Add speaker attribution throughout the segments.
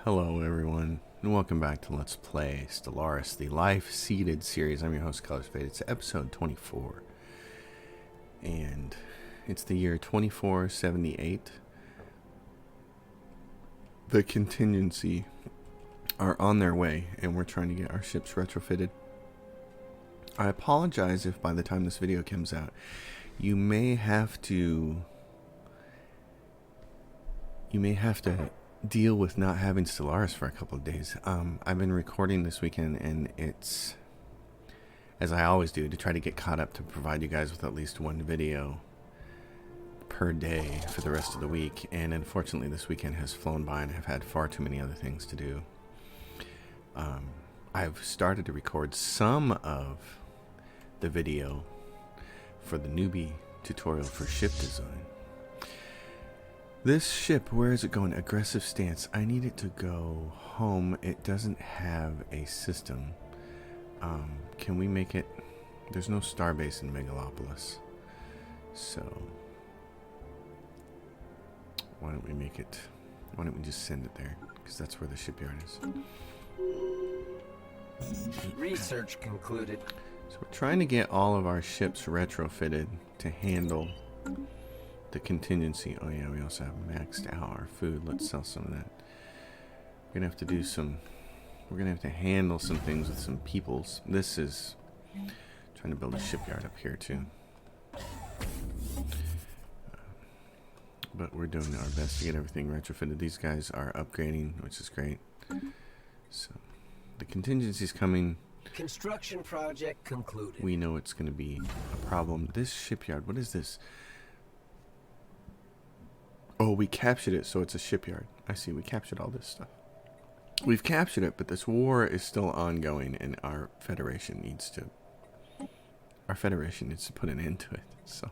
Speaker 1: Hello everyone, and welcome back to Let's Play Stellaris, the life-seeded series. I'm your host, Colors Fade. It's episode 24, and it's the year 2478. The contingency are on their way, and we're trying to get our ships retrofitted. I apologize if by the time this video comes out, you may have to deal with not having Stellaris for a couple of days. I've been recording this weekend, and it's, as I always do, to try to get caught up to provide you guys with at least one video per day for the rest of the week. And unfortunately, this weekend has flown by, and I've had far too many other things to do. I've started to record some of the video for the Newbie tutorial for ship design. This ship, where is it going? Aggressive stance. I need it to go home. It doesn't have a system. Can we make it? There's no starbase in Megalopolis. So, why don't we make it? Why don't we just send it there? Because that's where the shipyard is.
Speaker 2: Research concluded.
Speaker 1: So we're trying to get all of our ships retrofitted to handle the contingency. Oh yeah, we also have maxed out our food. Let's sell some of that. We're gonna have to do some, we're gonna have to handle some things with some peoples. This is trying to build a shipyard up here too, but we're doing our best to get everything retrofitted. These guys are upgrading, which is great. So the contingency is coming.
Speaker 2: Construction project concluded.
Speaker 1: We know it's going to be a problem. This shipyard, what is this? Oh, we captured it, so it's a shipyard. I see, we captured all this stuff. We've captured it, but this war is still ongoing, and our Federation needs to put an end to it. So,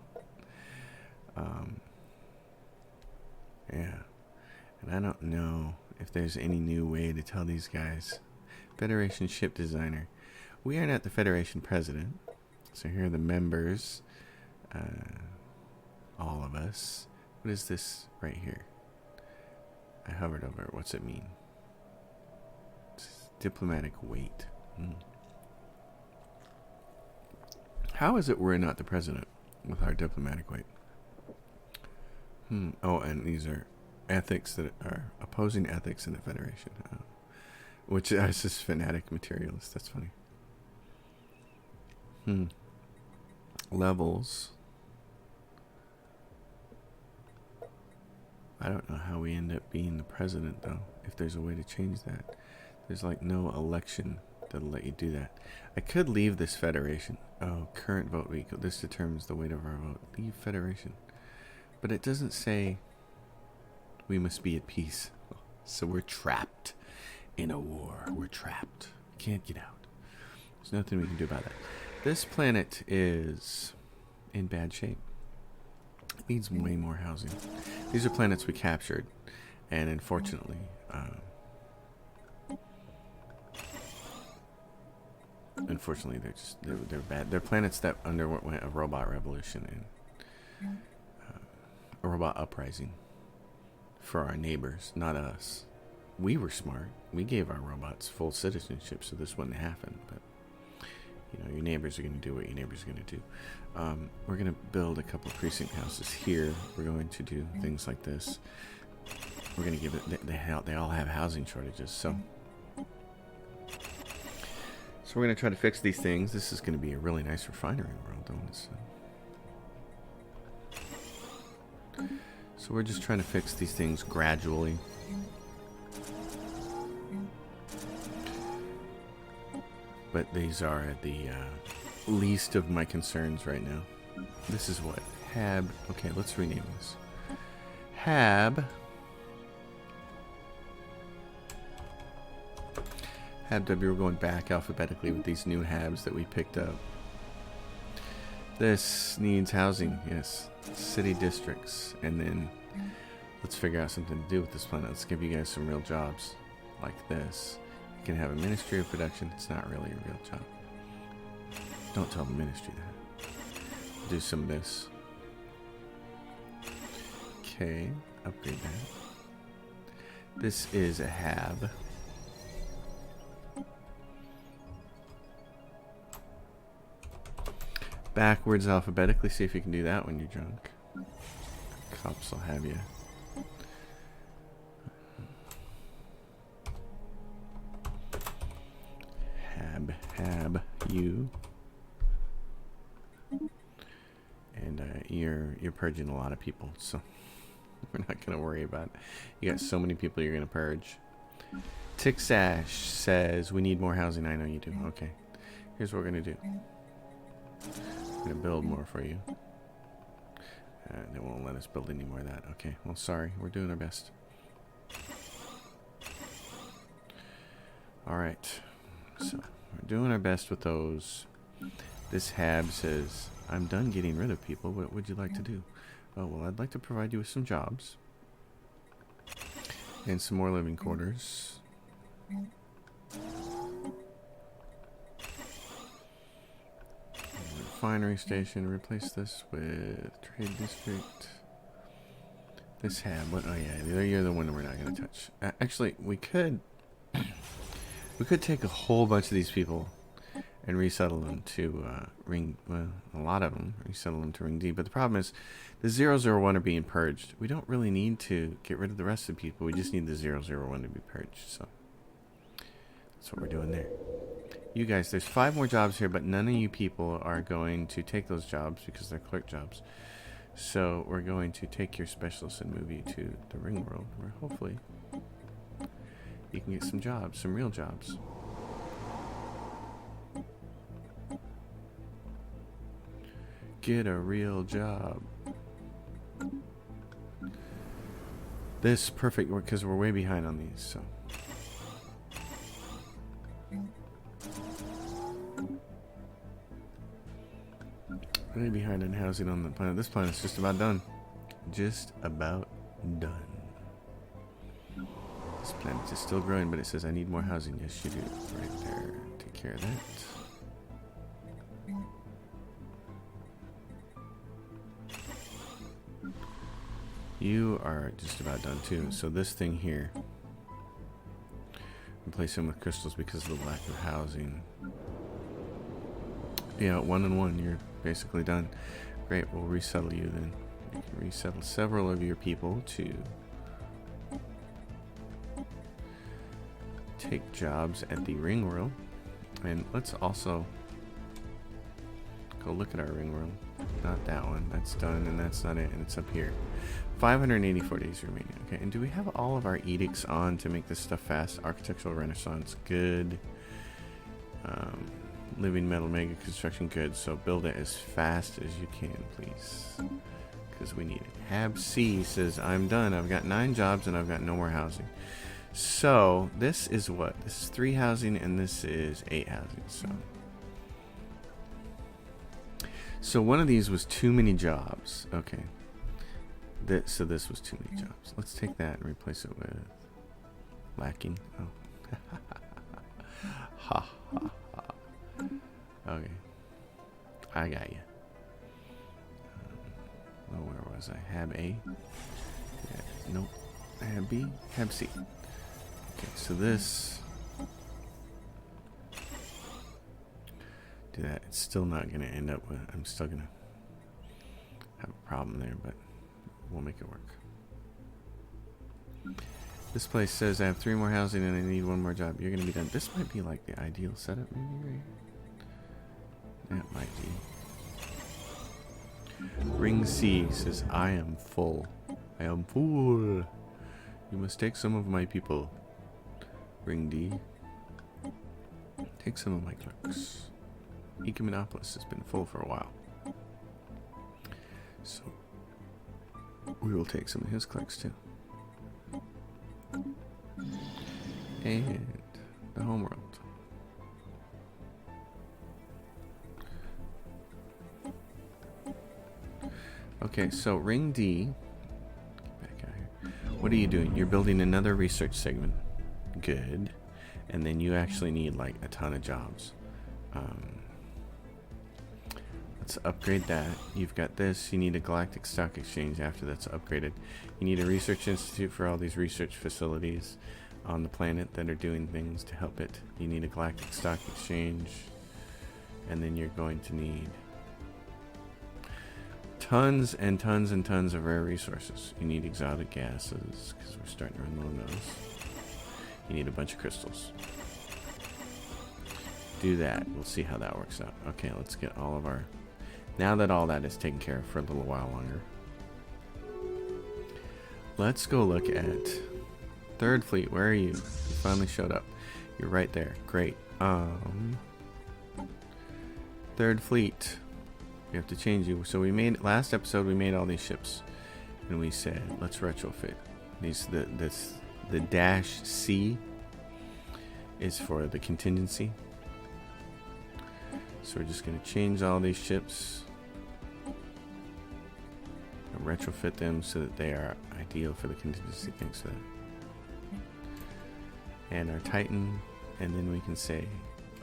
Speaker 1: yeah. And I don't know if there's any new way to tell these guys. Federation ship designer. We are not the Federation president. So here are the members. All of us. What is this right here? I hovered over it. What's it mean? It's diplomatic weight. How is it we're not the president with our diplomatic weight? Oh, and these are ethics that are opposing ethics in the Federation. Which is just fanatic materialist. That's funny. Levels. I don't know how we end up being the president, though. If there's a way to change that. There's like no election that'll let you do that. I could leave this Federation. Oh, current vote week. This determines the weight of our vote. Leave Federation. But it doesn't say we must be at peace. So we're trapped in a war. We're trapped. Can't get out. There's nothing we can do about that. This planet is in bad shape. It needs way more housing. These are planets we captured, and unfortunately, they're bad. They're planets that underwent a robot revolution and a robot uprising for our neighbors, not us. We were smart. We gave our robots full citizenship, so this wouldn't happen. But you know, your neighbors are going to do what your neighbors are going to do. We're going to build a couple of precinct houses here. We're going to do things like this. We're going to give it. They all have housing shortages, so we're going to try to fix these things. This is going to be a really nice refinery world, though. So we're just trying to fix these things gradually. But these are the least of my concerns right now. This is what? Hab. Okay, let's rename this. Hab. Hab W. We're going back alphabetically with these new Habs that we picked up. This needs housing. Yes. City districts. And then let's figure out something to do with this planet. Let's give you guys some real jobs like this. You can have a Ministry of Production. It's not really a real job. Don't tell the Ministry that. Do some of this. Okay, upgrade that. This is a hab. Backwards alphabetically. See if you can do that when you're drunk. Cops will have you. Hab you. And you're purging a lot of people, so we're not gonna worry about it. You got so many people you're gonna purge. Tixash says we need more housing. I know you do. Okay, here's what we're gonna do. I'm gonna build more for you. They won't let us build any more of that. Okay, well, sorry. We're doing our best. Alright. So, we're doing our best with those. This hab says, I'm done getting rid of people. What would you like to do? Oh, well, I'd like to provide you with some jobs. And some more living quarters. Refinery station. Replace this with trade district. This hab. What? Oh yeah, you're the one we're not going to touch. Actually, we could take a whole bunch of these people and resettle them to Ring. Well, a lot of them resettle them to Ring D. But the problem is, the 001 are being purged. We don't really need to get rid of the rest of the people. We just need the 001 to be purged. So that's what we're doing there. You guys, there's 5 more jobs here, but none of you people are going to take those jobs because they're clerk jobs. So we're going to take your specialist and move you to the ring world, where hopefully you can get some jobs, some real jobs. Get a real job. This perfect, because we're way behind on these, so. Really behind on housing on the planet. This planet's just about done. Just about done. This planet is still growing, but it says I need more housing. Yes, you do. Right there. Take care of that. You are just about done too. So this thing here, replace him with crystals because of the lack of housing. Yeah, 1 and 1. You're basically done. Great, we'll resettle you then. You can resettle several of your people to take jobs at the ring world. And let's also go look at our ring world. Not that one. That's done, and that's not it. And it's up here. 584 days remaining. Okay, and do we have all of our edicts on to make this stuff fast? Architectural Renaissance, good. Living metal mega construction, good. So build it as fast as you can, please, because we need it. Hab C says I'm done. I've got 9 jobs and I've got no more housing. So this is what? This is 3 housing and this is 8 housing. So one of these was too many jobs. Okay. So this was too many jobs. Let's take that and replace it with lacking. Oh. Ha ha. Okay, I got you. Oh, where was I? Hab A? Yeah, nope. Hab B? Hab C. Okay, so this... do that. It's still not going to end up with... I'm still going to have a problem there, but we'll make it work. This place says I have 3 more housing and I need 1 more job. You're going to be done. This might be like the ideal setup, maybe, right here. That might be. Ring C says, I am full. I am full. You must take some of my people. Ring D. Take some of my clerks. Ecumenopolis has been full for a while. So, we will take some of his clerks too. And the homeworld. Okay, so Ring D, get back out here. What are you doing? You're building another research segment. Good. And then you actually need like a ton of jobs. Let's let's upgrade that. You've got this. You need a galactic stock exchange after that's upgraded. You need a research institute for all these research facilities on the planet that are doing things to help it. You need a galactic stock exchange. And then you're going to need tons and tons and tons of rare resources. You need exotic gases, because we're starting to run low on those. You need a bunch of crystals. Do that. We'll see how that works out. Okay, let's get all of our... Now that all that is taken care of for a little while longer, let's go look at Third Fleet. Where are you? You finally showed up. You're right there. Great. Third Fleet. We have to change you. So we made... Last episode, we made all these ships. And we said, let's retrofit. The dash C is for the contingency. So we're just going to change all these ships and retrofit them so that they are ideal for the contingency. Thanks for that. And our Titan, and then we can say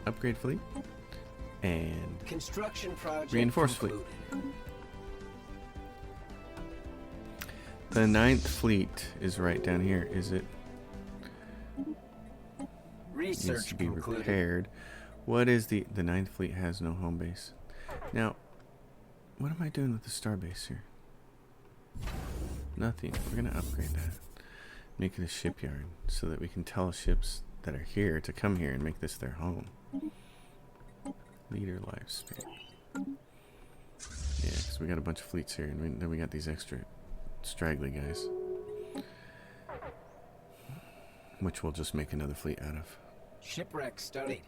Speaker 1: upgrade fleet and
Speaker 2: construction project
Speaker 1: reinforce
Speaker 2: concluded.
Speaker 1: fleet. The 9th fleet is right down here. Is it?
Speaker 2: Research
Speaker 1: Needs to be
Speaker 2: concluded.
Speaker 1: repaired. What is the 9th fleet has no home base. Now, what am I doing with the starbase here? Nothing. We're going to upgrade that. Make it a shipyard so that we can tell ships that are here to come here and make this their home. Leader lifespan. Yeah, because we got a bunch of fleets here, and then we got these extra straggly guys, which we'll just make another fleet out of.
Speaker 2: Shipwreck studied.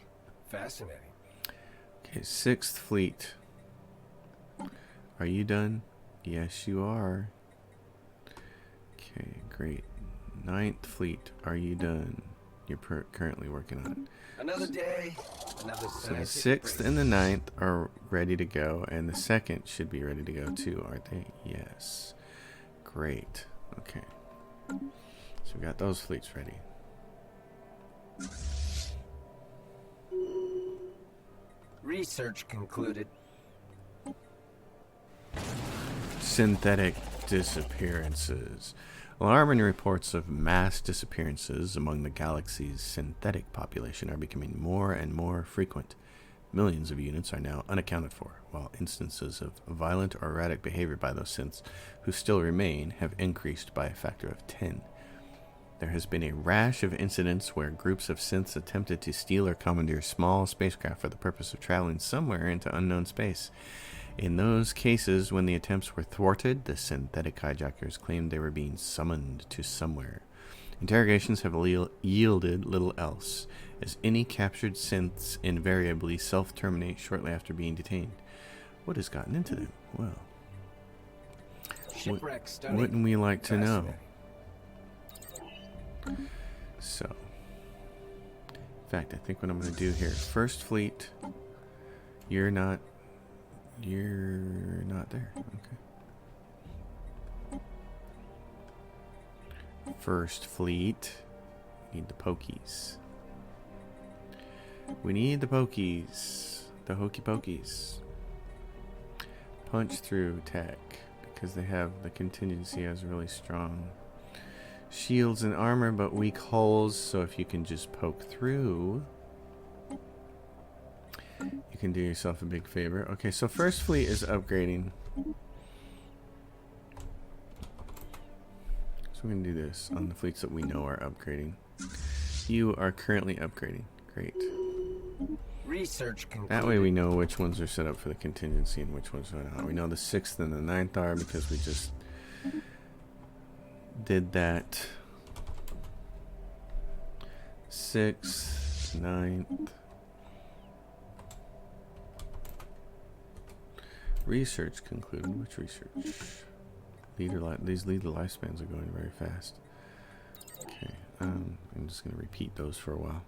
Speaker 2: Fascinating.
Speaker 1: Okay, 6th fleet. Are you done? Yes, you are. Okay, great. 9th fleet. Are you done? You're currently working on it.
Speaker 2: Another day, another
Speaker 1: So the
Speaker 2: scientific
Speaker 1: 6th and the 9th are ready to go, and the 2nd should be ready to go too, aren't they? Yes. Great. Okay. So we got those fleets ready.
Speaker 2: research concluded.
Speaker 1: Synthetic disappearances. Alarming reports of mass disappearances among the galaxy's synthetic population are becoming more and more frequent. Millions of units are now unaccounted for, while instances of violent or erratic behavior by those synths who still remain have increased by a factor of 10. There has been a rash of incidents where groups of synths attempted to steal or commandeer small spacecraft for the purpose of traveling somewhere into unknown space. In those cases, when the attempts were thwarted, the synthetic hijackers claimed they were being summoned to somewhere. Interrogations have yielded little else, as any captured synths invariably self-terminate shortly after being detained. What has gotten into them? Well, wouldn't we like to know? So, in fact, I think what I'm going to do here, First Fleet, you're not there. Okay. First Fleet, need the pokies. We need the pokies, the hokey pokies. Punch through tech, because they have, the contingency has really strong shields and armor, but weak hulls, so if you can just poke through, you can do yourself a big favor. Okay, so First Fleet is upgrading. So we're going to do this on the fleets that we know are upgrading. You are currently upgrading. Great.
Speaker 2: Research concluded.
Speaker 1: That way we know which ones are set up for the contingency and which ones are not. We know the 6th and the 9th are because we just did that. 6th, 9th. Research concluded. Which research? These leader lifespans are going very fast. Okay, I'm just going to repeat those for a while.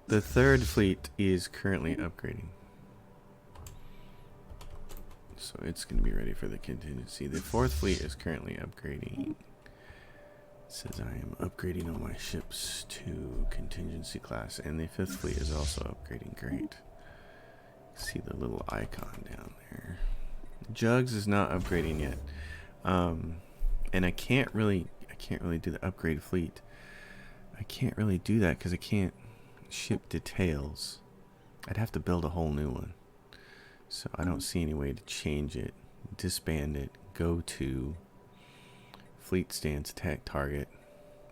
Speaker 1: The 3rd Fleet is currently upgrading, so it's going to be ready for the contingency. The 4th Fleet is currently upgrading. It says I am upgrading all my ships to contingency class, and the 5th Fleet is also upgrading. Great. See the little icon down there. Jugs is not upgrading yet. And I can't really do the upgrade fleet. I can't really do that because I can't ship details. I'd have to build a whole new one. So I don't see any way to change it, disband it, go to fleet stance, attack target,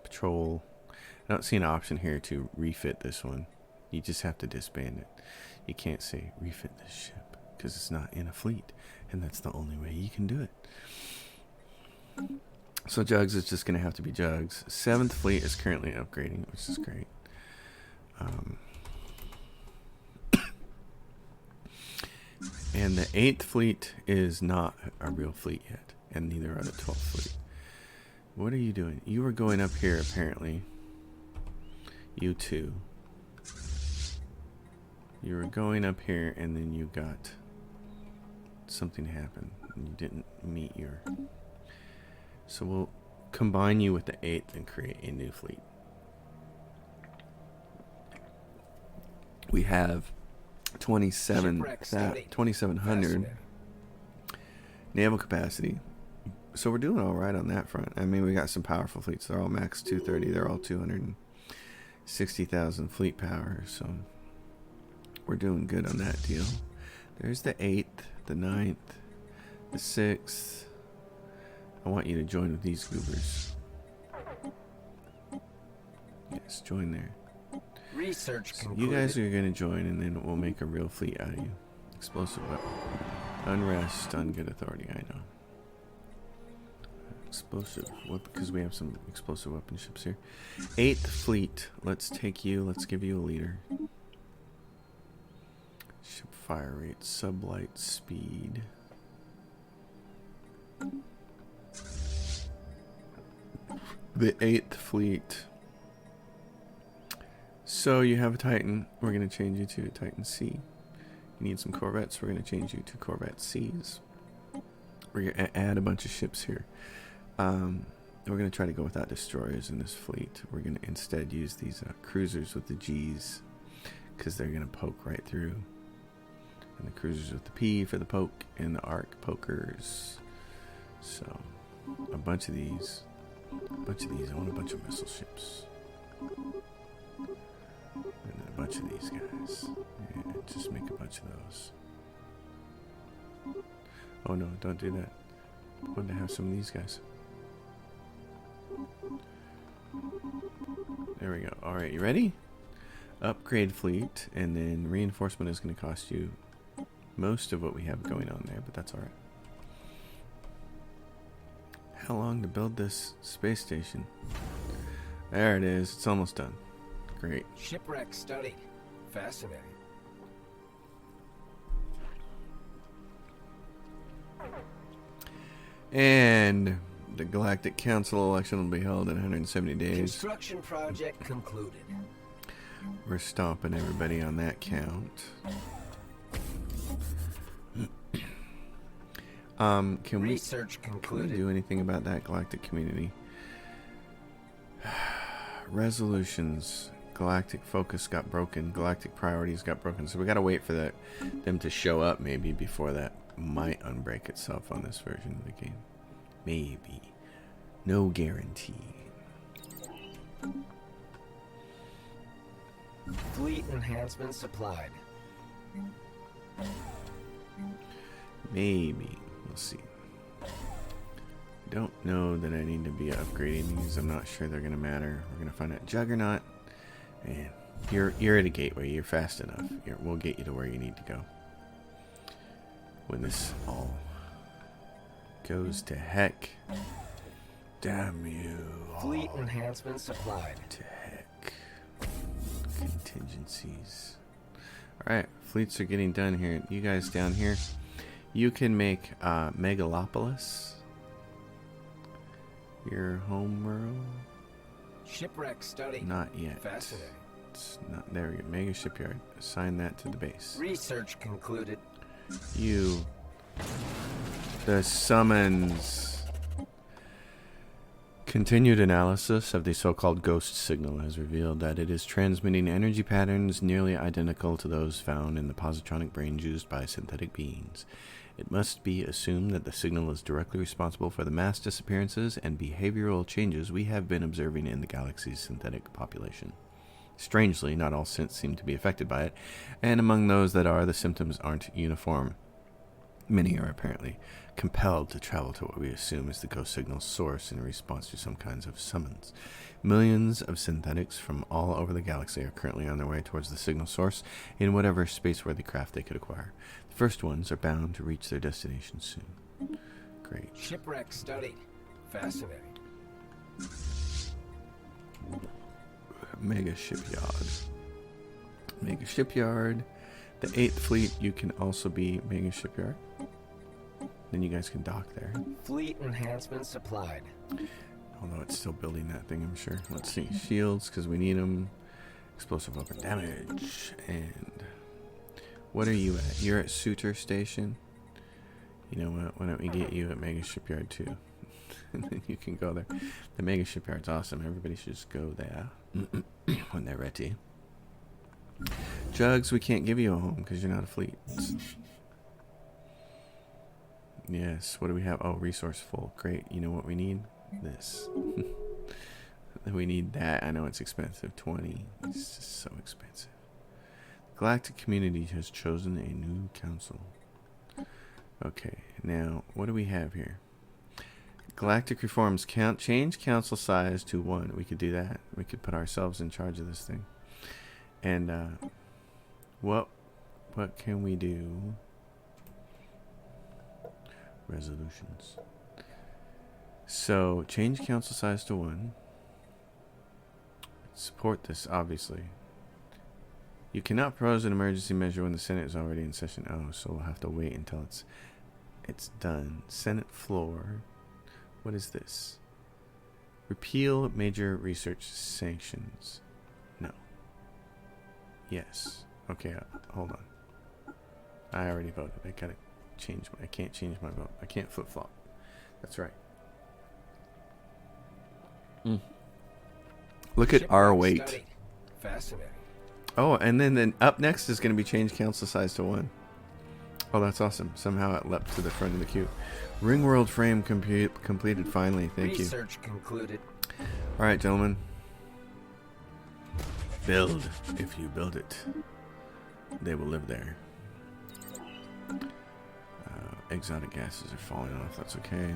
Speaker 1: patrol. I don't see an option here to refit this one. You just have to disband it. You can't say refit this ship because it's not in a fleet, and that's the only way you can do it. So Jugs is just going to have to be Jugs. 7th fleet is currently upgrading, which is great. And the 8th fleet is not a real fleet yet, and neither are the 12th fleet. What are you doing? You were going up here, apparently. You two. You were going up here, and then you got something happen. And you didn't meet your... So we'll combine you with the 8th and create a new fleet. We have 2,700 naval capacity. So we're doing all right on that front. I mean, we got some powerful fleets. They're all max 230. They're all 260,000 fleet power. So we're doing good on that deal. There's the 8th, the 9th, the 6th. I want you to join with these goobers. Yes, join there.
Speaker 2: Research concluded.
Speaker 1: You guys are going to join, and then we'll make a real fleet out of you. Explosive weapon. Unrest, ungood authority, I know. Explosive weapon, because we have some explosive weapon ships here. 8th fleet. Let's take you. Let's give you a leader. Ship fire rate, sublight speed. The 8th fleet. So you have a Titan. We're going to change you to a Titan C. You need some Corvettes. We're going to change you to Corvette Cs. We're going to add a bunch of ships here. We're going to try to go without destroyers in this fleet. We're going to instead use these cruisers with the Gs, because they're going to poke right through. And the cruisers with the P for the poke, and the arc pokers. So a bunch of these. I want a bunch of missile ships. And then a bunch of these guys. Yeah, just make a bunch of those. Oh no, don't do that. I want to have some of these guys. There we go. Alright, you ready? Upgrade fleet, and then reinforcement is going to cost you most of what we have going on there, but that's alright. How long to build this space station? There it is. It's almost done. Great.
Speaker 2: Shipwreck studied. Fascinating.
Speaker 1: And the Galactic Council election will be held in 170 days.
Speaker 2: Construction project concluded.
Speaker 1: We're stomping everybody on that count. Can we do anything about that galactic community? Resolutions. Galactic focus got broken. Galactic priorities got broken. So we gotta wait for them to show up maybe before that might unbreak itself on this version of the game. Maybe. No guarantee.
Speaker 2: Fleet enhancement supplied.
Speaker 1: Maybe. We'll see. Don't know that I need to be upgrading these. I'm not sure they're going to matter. We're going to find out. Juggernaut. And you're at a gateway. You're fast enough. We'll get you to where you need to go. When this all goes to heck. Damn you.
Speaker 2: Fleet enhancement supplied.
Speaker 1: To heck. Contingencies. Alright. Fleets are getting done here. You guys down here. You can make Megalopolis your home world.
Speaker 2: Shipwreck study.
Speaker 1: Not yet.
Speaker 2: Fascinating.
Speaker 1: It's not there. We go. Mega shipyard. Assign that to the base.
Speaker 2: Research concluded.
Speaker 1: The summons. Continued analysis of the so-called ghost signal has revealed that it is transmitting energy patterns nearly identical to those found in the positronic brains used by synthetic beings. It must be assumed that the signal is directly responsible for the mass disappearances and behavioral changes we have been observing in the galaxy's synthetic population. Strangely, not all synths seem to be affected by it, and among those that are, the symptoms aren't uniform. Many are apparently compelled to travel to what we assume is the ghost signal's source in response to some kinds of summons. Millions of synthetics from all over the galaxy are currently on their way towards the signal source in whatever space-worthy craft they could acquire. The first ones are bound to reach their destination soon. Great.
Speaker 2: Shipwreck studied. Fascinating.
Speaker 1: Mega shipyard. Mega shipyard. The 8th fleet, you can also be mega shipyard. Then you guys can dock there.
Speaker 2: Fleet enhancement supplied.
Speaker 1: Although it's still building that thing, I'm sure. Let's see. Shields, because we need them. Explosive weapon damage. And what are you at? You're at Suitor Station. You know what? Why don't we get you at Mega Shipyard too? And then you can go there. The Mega Shipyard's awesome. Everybody should just go there when they're ready. Jugs, we can't give you a home because you're not a fleet. Yes, what do we have? Oh, resourceful. Great. You know what we need? This. We need that. I know it's expensive. 20. It's just so expensive. The galactic community has chosen a new council. Okay, now, what do we have here? Galactic reforms. Change council size to 1. We could do that. We could put ourselves in charge of this thing. And, what can we do? Resolutions. So, change council size to 1. Support this, obviously. You cannot propose an emergency measure when the Senate is already in session. Oh, so we'll have to wait until it's done. Senate floor. What is this? Repeal major research sanctions. No. Yes. Okay, hold on. I already voted. I gotta change I can't change my vote. I can't flip-flop. That's right. Look at our weight.
Speaker 2: Studied. Fascinating.
Speaker 1: Oh, and then up next is going to be change council size to 1. Oh, that's awesome. Somehow it leapt to the front of the queue. Ring world frame completed finally. Thank you.
Speaker 2: Research concluded.
Speaker 1: All right, gentlemen. Build. If you build it, they will live there. Exotic gases are falling off. That's okay.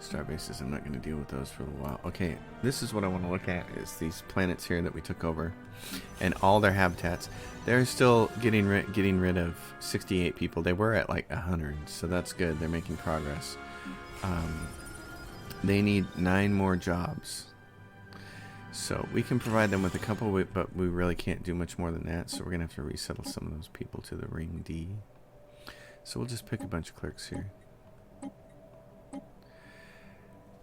Speaker 1: Star bases, I'm not going to deal with those for a while. Okay, this is what I want to look at, is these planets here that we took over and all their habitats. They're still getting rid of 68 people. They were at like 100, so that's good. They're making progress. They need 9 more jobs. So we can provide them with a couple, but we really can't do much more than that. So we're going to have to resettle some of those people to the Ring D. So we'll just pick a bunch of clerks here.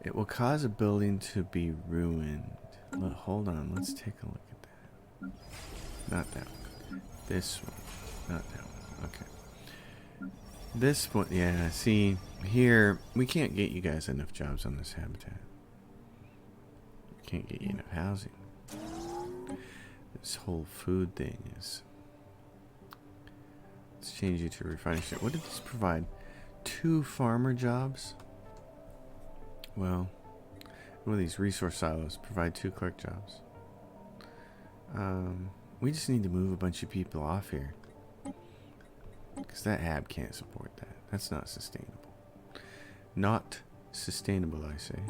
Speaker 1: It will cause a building to be ruined. Hold on, let's take a look at that. Not that one. This one. Not that one. Okay. This one, yeah, see, here, we can't get you guys enough jobs on this habitat. We can't get you enough housing. This whole food thing is... Let's change you to refining. What did this provide? 2 farmer jobs? Well, what are these resource silos? Provide 2 clerk jobs. We just need to move a bunch of people off here. Because that hab can't support that. That's not sustainable. Not sustainable, I say.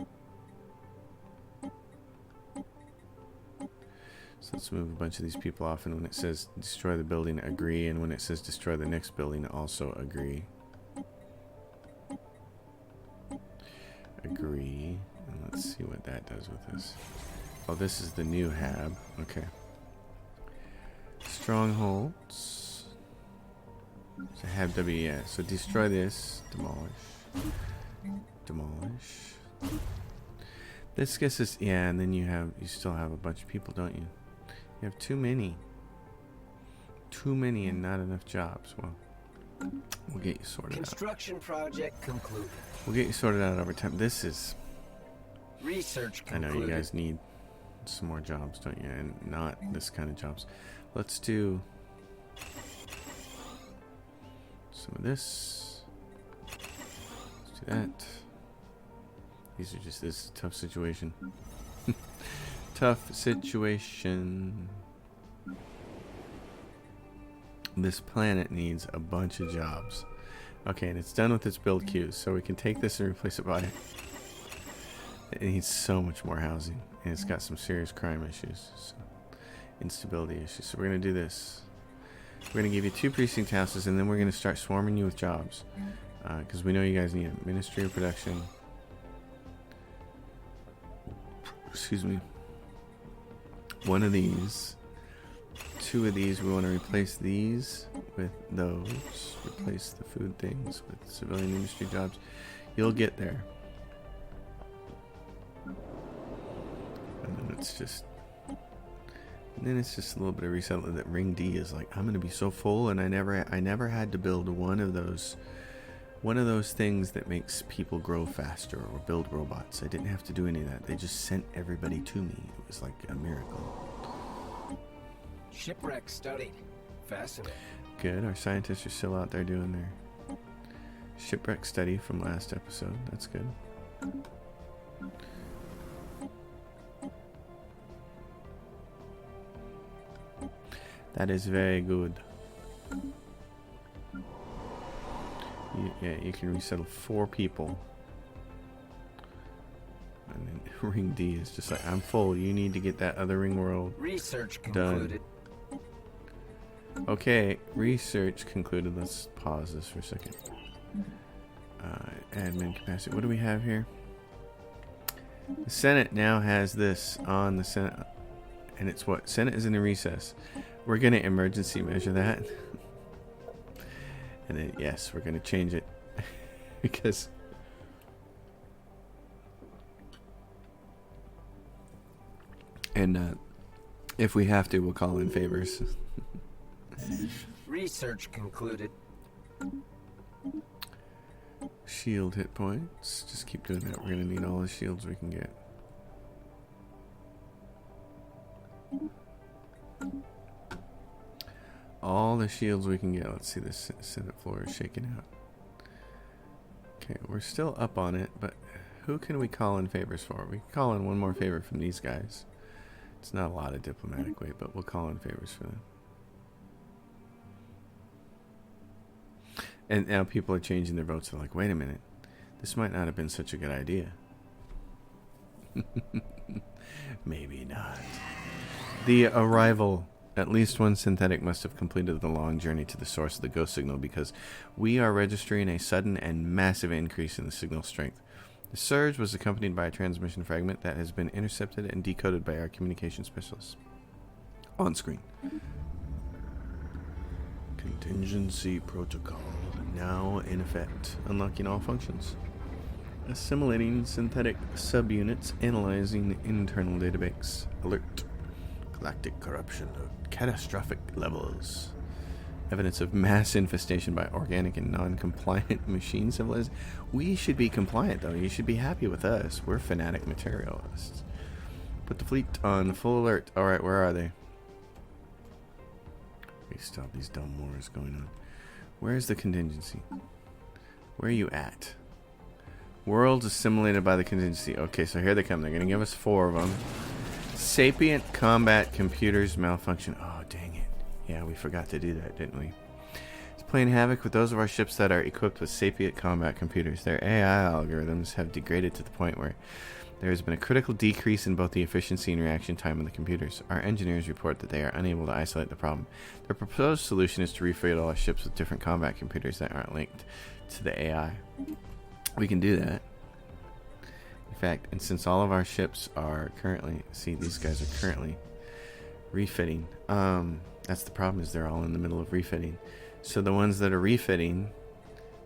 Speaker 1: So let's move a bunch of these people off, and when it says destroy the building, agree, and when it says destroy the next building, also agree. Agree. And let's see what that does with us. Oh, this is the new hab. Okay. Strongholds. So hab W, yeah. So destroy this. Demolish. Demolish. This gets us, yeah, and then you still have a bunch of people, don't you? You have too many. Too many and not enough jobs. Well, we'll get you sorted out.
Speaker 2: Construction project concluded.
Speaker 1: We'll get you sorted out over time. This is
Speaker 2: Research
Speaker 1: I know
Speaker 2: concluded.
Speaker 1: you guys need some more jobs, don't you? And not this kind of jobs. Let's do some of this. Let's do that. These are just this tough situation. Tough situation. This planet needs a bunch of jobs. Okay, and it's done with its build queues, so we can take this and replace it by it. It needs so much more housing, and it's got some serious crime issues, so instability issues. So we're gonna do this. We're gonna give you 2 precinct houses, and then we're gonna start swarming you with jobs, because we know you guys need a Ministry of Production. Excuse me. 1 of these. 2 of these. We want to replace these with those. Replace the food things with civilian industry jobs. You'll get there. And then it's just a little bit of resettlement. That ring D is like, I'm gonna be so full, and I never had to build one of those things that makes people grow faster or build robots. I didn't have to do any of that. They just sent everybody to me. It was like a miracle.
Speaker 2: Shipwreck studied. Fascinating.
Speaker 1: Good. Our scientists are still out there doing their shipwreck study from last episode. That's good. That is very good. You can resettle 4 people. And then ring D is just like, I'm full. You need to get that other ring world
Speaker 2: Research
Speaker 1: done.
Speaker 2: concluded.
Speaker 1: Okay, research concluded. Let's pause this for a second. Admin capacity. What do we have here? The Senate now has this on the Senate. And it's what? Senate is in a recess. We're going to emergency measure that. And then, yes, we're going to change it. Because... And if we have to, we'll call in favors.
Speaker 2: Research concluded.
Speaker 1: Shield hit points. Just keep doing that. We're going to need all the shields we can get. All the shields we can get. Let's see, the Senate floor is shaking out. Okay, we're still up on it, but who can we call in favors for? We can call in one more favor from these guys. It's not a lot of diplomatic weight, but we'll call in favors for them. And now people are changing their votes. They're like, wait a minute. This might not have been such a good idea. Maybe not. The arrival. At least one synthetic must have completed the long journey to the source of the ghost signal, because we are registering a sudden and massive increase in the signal strength. The surge was accompanied by a transmission fragment that has been intercepted and decoded by our communication specialists. On screen. Contingency protocol now in effect. Unlocking all functions. Assimilating synthetic subunits. Analyzing internal database. Alert. Galactic corruption of catastrophic levels. Evidence of mass infestation by organic and non-compliant machine civilization. We should be compliant, though. You should be happy with us. We're fanatic materialists. Put the fleet on full alert. Alright, where are they? We still have these dumb wars going on. Where's the contingency? Where are you at? Worlds assimilated by the contingency. Okay, so here they come. They're going to give us 4 of them. Sapient combat computers malfunction. Oh, dang it. Yeah, we forgot to do that, didn't we? It's playing havoc with those of our ships that are equipped with sapient combat computers. Their AI algorithms have degraded to the point where there has been a critical decrease in both the efficiency and reaction time of the computers. Our engineers report that they are unable to isolate the problem. Their proposed solution is to refit all our ships with different combat computers that aren't linked to the AI. We can do that. In fact, and since all of our ships are currently... See, these guys are currently refitting. That's the problem, is they're all in the middle of refitting. So the ones that are refitting,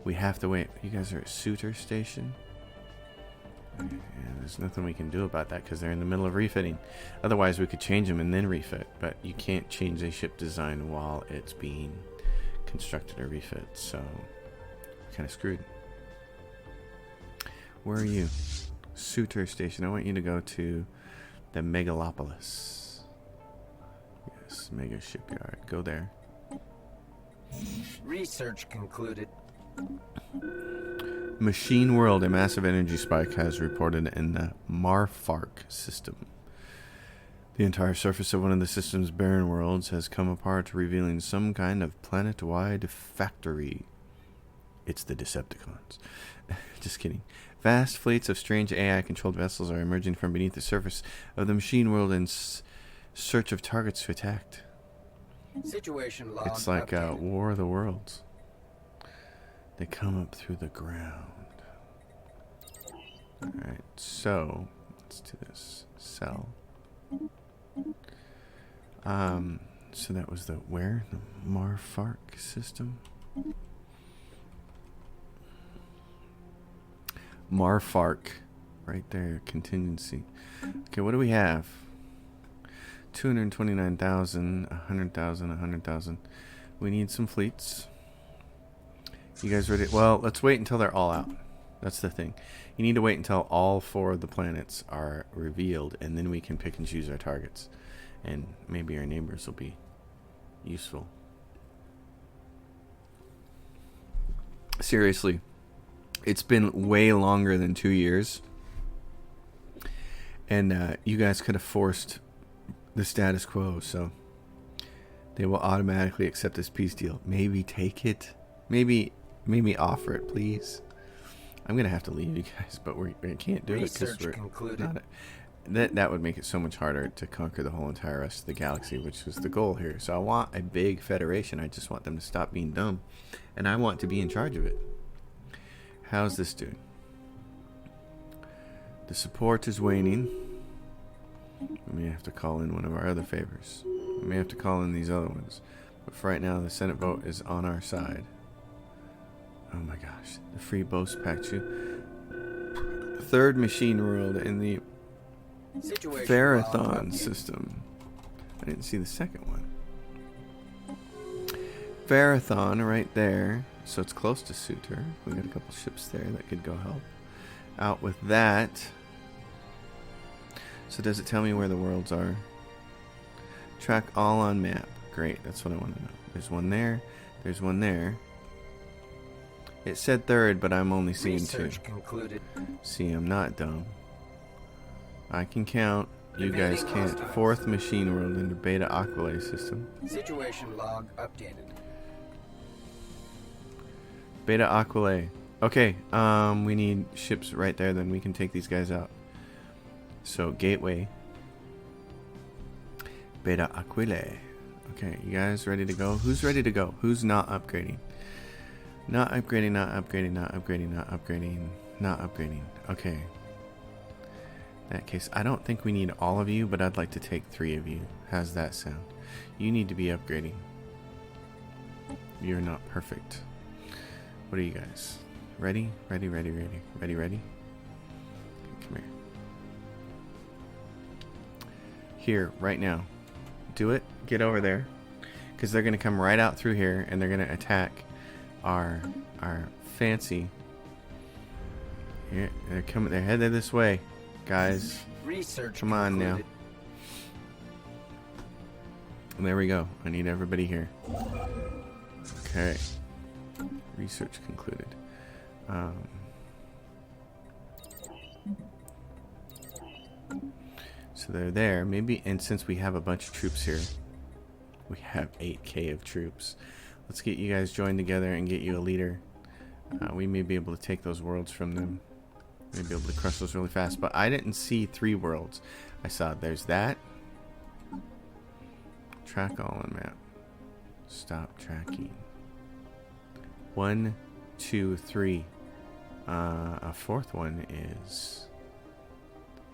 Speaker 1: we have to wait. You guys are at Suitor Station? Yeah, there's nothing we can do about that because they're in the middle of refitting. Otherwise, we could change them and then refit. But you can't change a ship design while it's being constructed or refit. So, we're kind of screwed. Where are you? Suitor Station. I want you to go to the Megalopolis. Yes, Mega Shipyard. Go there.
Speaker 2: Research concluded.
Speaker 1: Machine World, a massive energy spike has reported in the Marfark system. The entire surface of one of the system's barren worlds has come apart, revealing some kind of planet-wide factory. It's the Decepticons. Just kidding. Vast fleets of strange AI-controlled vessels are emerging from beneath the surface of the machine world in search of targets to attack.
Speaker 2: Situation log.
Speaker 1: It's like War of the Worlds. They come up through the ground. Alright, so let's do this. Sell. So that was the where? The Marfark system? Marfark. Right there, contingency. Okay, what do we have? 229,000, 100,000, 100,000. We need some fleets. You guys ready? Well, let's wait until they're all out. That's the thing. You need to wait until all 4 of the planets are revealed, and then we can pick and choose our targets. And maybe our neighbors will be useful. Seriously, it's been way longer than 2 years. And you guys could have forced the status quo, so they will automatically accept this peace deal. Maybe take it. Maybe offer it, please. I'm gonna have to leave you guys, but we can't do it because we're not. That would make it so much harder to conquer the whole entire rest of the galaxy, which was the goal here. So I want a big federation. I just want them to stop being dumb, and I want to be in charge of it. How's this doing? The support is waning. We may have to call in one of our other favors. We may have to call in these other ones. But for right now, the Senate vote is on our side. Oh my gosh. The Free Boast Pachu. Third machine world in the Leviathan system. I didn't see the second one. Leviathan right there. So it's close to Suitor. We got a couple ships there that could go help out with that. So does it tell me where the worlds are? Track all on map. Great, that's what I want to know. There's one there. There's one there. It said third, but I'm only seeing
Speaker 2: Research
Speaker 1: 2.
Speaker 2: concluded.
Speaker 1: See, I'm not dumb. I can count. You guys can't. Fourth machine world in the Beta Aquila system.
Speaker 2: Situation log updated.
Speaker 1: Beta Aquila. Okay, we need ships right there, then we can take these guys out. So, Gateway. Beta Aquila. Okay, you guys ready to go? Who's ready to go? Who's not upgrading? Not upgrading, not upgrading, not upgrading, not upgrading, not upgrading. Okay. In that case, I don't think we need all of you, but I'd like to take 3 of you. How's that sound? You need to be upgrading. You're not perfect. What are you guys? Ready? Ready, ready, ready. Ready, ready? Okay, come here. Here, right now. Do it. Get over there. Because they're going to come right out through here, and they're going to attack our fancy. Here, they're coming. They're headed this way, guys.
Speaker 2: Research
Speaker 1: come on
Speaker 2: concluded.
Speaker 1: now. And there we go. I need everybody here. Okay. Research concluded. So they're there. Maybe, and since we have a bunch of troops here, we have 8k of troops. Let's get you guys joined together and get you a leader. We may be able to take those worlds from them. We may be able to crush those really fast. But I didn't see 3 worlds. I saw there's that. Track all on map. Stop tracking. 1, 2, 3. A 4th one is...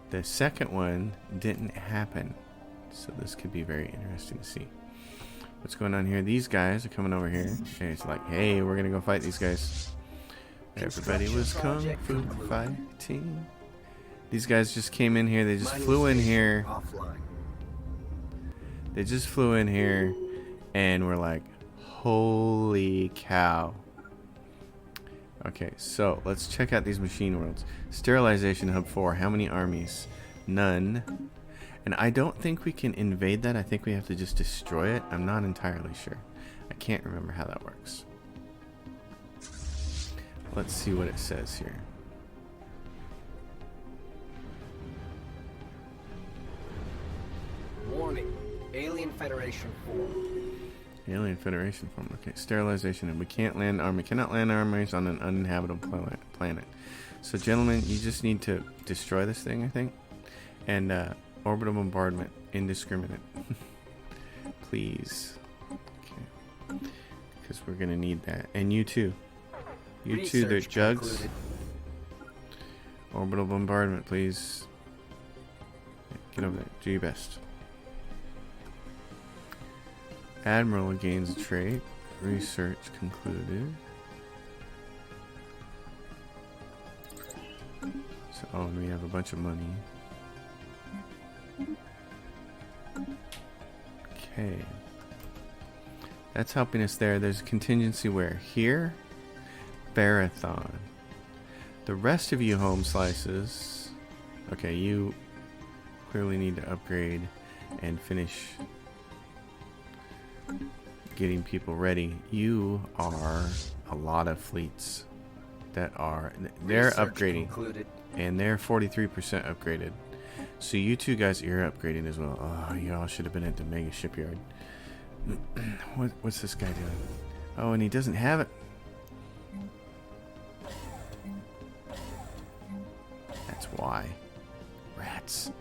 Speaker 1: The second one didn't happen. So this could be very interesting to see. What's going on here? These guys are coming over here. And it's like, hey, we're going to go fight these guys. Everybody was kung fu fighting. These guys just came in here. They just flew in here. They just flew in here. And we're like, holy cow. Okay, so let's check out these machine worlds. Sterilization Hub 4. How many armies? None. And I don't think we can invade that. I think we have to just destroy it. I'm not entirely sure. I can't remember how that works. Let's see what it says here.
Speaker 2: Warning. Alien Federation form.
Speaker 1: Alien Federation form. Okay, sterilization. And we can't land army. Cannot land armies on an uninhabitable planet. So, gentlemen, you just need to destroy this thing, I think. And orbital bombardment, indiscriminate. Please. Okay. Because we're gonna need that. And you too. You too, they're jugs. Concluded. Orbital bombardment, please. Get over there. Do your best. Admiral gains a trait. Research concluded. So, oh, and we have a bunch of money. Okay. That's helping us there. There's a contingency where? Here? Verathon. The rest of you home slices. Okay, you clearly need to upgrade and finish getting people ready. You are a lot of fleets that are they're upgrading concluded. And they're 43% upgraded. So you two guys, you're upgrading as well. Oh, y'all should have been at the mega shipyard. What's this guy doing? Oh, and he doesn't have it. That's why. Rats.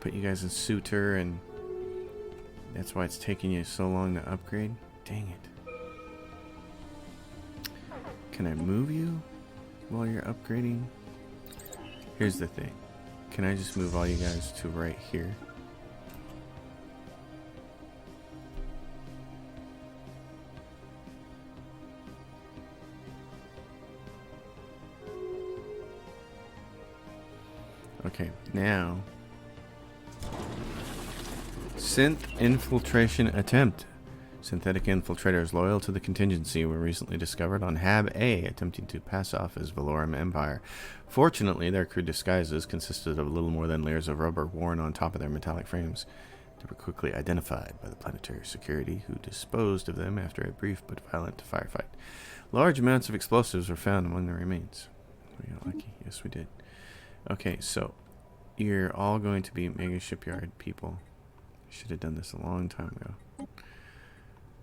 Speaker 1: Put you guys in suitor, and that's why it's taking you so long to upgrade. Dang it. Can I move you while you're upgrading? Here's the thing. Can I just move all you guys to right here? Okay, now synth infiltration attempt. Synthetic infiltrators loyal to the contingency were recently discovered on Hab A, attempting to pass off as Valorum Empire. Fortunately, their crude disguises consisted of little more than layers of rubber worn on top of their metallic frames. They were quickly identified by the Planetary security, who disposed of them after a brief but violent firefight. Large amounts of explosives were found among the remains. We got lucky. Yes, we did. Okay, so you're all going to be mega shipyard people. I should have done this a long time ago.